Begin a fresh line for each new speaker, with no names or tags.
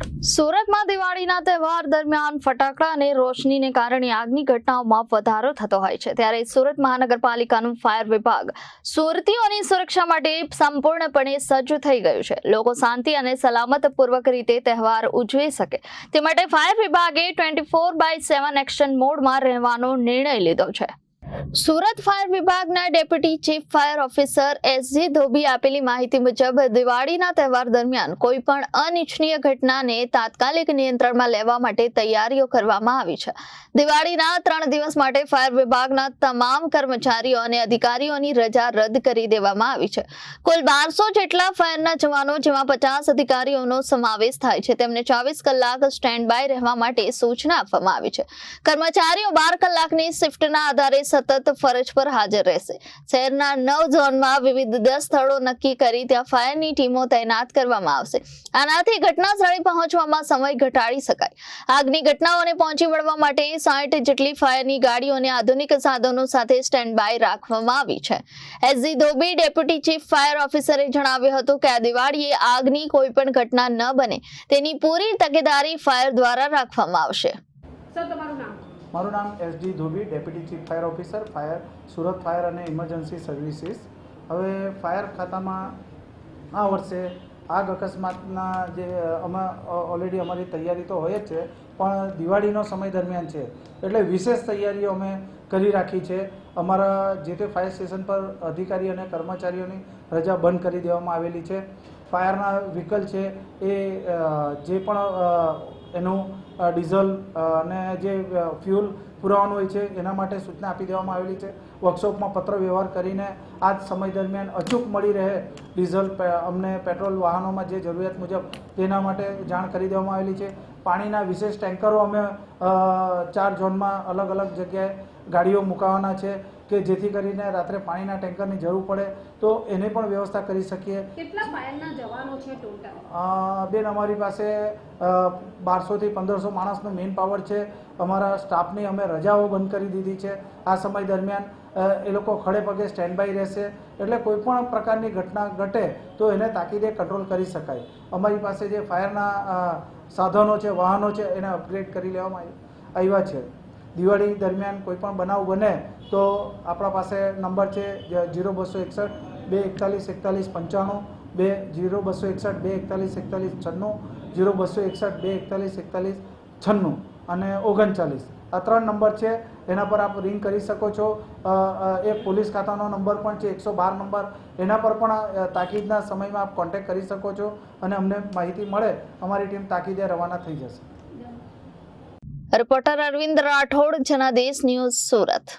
સુરતમાં દિવાળીના તહેવાર દરમિયાન ફટાકડા અને રોશનીને કારણે આગની ઘટનાઓમાં વધારો થતો હોય છે, ત્યારે સુરત મહાનગરપાલિકાનું ફાયર વિભાગ સુરતીઓની સુરક્ષા માટે સંપૂર્ણપણે સજ્જ થઈ ગયું છે। લોકો શાંતિ અને સલામતપૂર્વક રીતે તહેવાર ઉજવી શકે તે માટે ફાયર વિભાગે 24/7 એક્શન મોડમાં રહેવાનો નિર્ણય લીધો છે। સુરત ફાયર વિભાગના deputy chief fire officer SG Dhobi આપેલી માહિતી મુજબ દિવાળીના તહેવાર દરમિયાન કોઈ પણ અનિચ્છનીય ઘટનાને તાત્કાલિક નિયંત્રણમાં લેવા માટે તૈયારીઓ કરવામાં આવી છે। દિવાળીના 3 દિવસ માટે ફાયર વિભાગના તમામ કર્મચારીઓ અને અધિકારીઓની રજા રદ કરી દેવામાં આવી છે। કુલ 1200 જેટલા ફાયરના જવાનો, જેમાં 50 અધિકારીઓનો સમાવેશ થાય છે, તેમને 24 કલાક સ્ટેન્ડ બાય રહેવા માટે સૂચના આપવામાં આવી છે। કર્મચારીઓ 12 કલાકની શિફ્ટના આધારે સતત ફરજ પર હાજર રહેશે। શહેરના 9 ઝોનમાં વિવિધ 10 સ્થળો નક્કી કરી ત્યાં ફાયરની ટીમો તૈનાત કરવામાં આવશે। આનાથી ઘટના સ્થળે પહોંચવામાં સમય ઘટાડી શકાય। આગની ઘટનાઓને પહોંચી વળવા માટે 60 જેટલી ફાયરની ગાડીઓ અને આધુનિક સાધનો સાથે સ્ટેન્ડ બાય રાખવામાં આવી છે। એસજી ધોબી ડેપ્યુટી ચીફ ફાયર ઓફિસરે જણાવ્યું હતું કે આ દિવાળીએ આગની કોઈ પણ ઘટના ન બને તેની પૂરી તકેદારી ફાયર દ્વારા રાખવામાં આવશે।
સર, તમારું નામ?
મારું નામ SD Dhobi, deputy chief fire officer, fire Surat fire અને ઇમરજન્સી સર્વિસીસ। હવે ફાયર ખાતામાં આ વર્ષે આગ અકસ્માતના જે અમે ઓલરેડી અમારી તૈયારી તો હોય જ છે, પણ દિવાળીનો સમય દરમિયાન છે એટલે વિશેષ તૈયારીઓ અમે કરી રાખી છે। અમારા જે તે ફાયર સ્ટેશન પર અધિકારી અને કર્મચારીઓની રજા બંધ કરી દેવામાં આવેલી છે। ફાયરના વ્હીકલ છે એ જે પણ એનું ડીઝલ અને જે ફ્યુલ પુરાવાનું હોય છે એના માટે સૂચના આપી દેવામાં આવેલી છે। વર્કશોપમાં પત્ર વ્યવહાર કરીને આ જ સમય દરમિયાન અચૂક મળી રહે ડીઝલ અમને પેટ્રોલ વાહનોમાં જે જરૂરિયાત મુજબ તેના માટે જાણ કરી દેવામાં આવેલી છે। પાણીના વિશેષ ટેન્કરો અમે 4 ઝોનમાં અલગ અલગ જગ્યાએ ગાડીઓ મુકાવવાના છે કે જેથી કરીને રાત્રે પાણીના ટેન્કરની જરૂર પડે તો એને પણ વ્યવસ્થા કરી શકીએ।
કેટલા ફાયરના જવાનો છે ટોટલ?
બેન, અમારી પાસે 1200 થી 1500 માણસનો મેન પાવર છે। અમારા સ્ટાફની અમે રજાઓ બંધ કરી દીધી છે। આ સમય દરમિયાન એ લોકો ખડે પગે સ્ટેન્ડ બાય રહેશે એટલે કોઈ પણ પ્રકારની ઘટના ઘટે તો એને તાકીદે કંટ્રોલ કરી શકાય। અમારી પાસે જે ફાયરના સાધનો છે, વાહનો છે, એને અપગ્રેડ કરી લેવામાં આવ્યા છે। દિવાળી દરમિયાન કોઈ પણ બનાવ બને તો આપણા પાસે નંબર છે 0261 241 41 95, 0261 241 41 96, 0261 241 41 96 અને 39। આ 3 નંબર છે, એના પર આપ રિંગ કરી શકો છો। એક પોલીસ ખાતાનો નંબર પણ છે 112 નંબર, એના પર પણ તાકીદના સમયમાં આપ કોન્ટેક્ટ કરી શકો છો અને અમને માહિતી મળે અમારી ટીમ તાકીદે રવાના થઈ જશે।
Reporter Arvind Rathod, Janadesh news, Surat.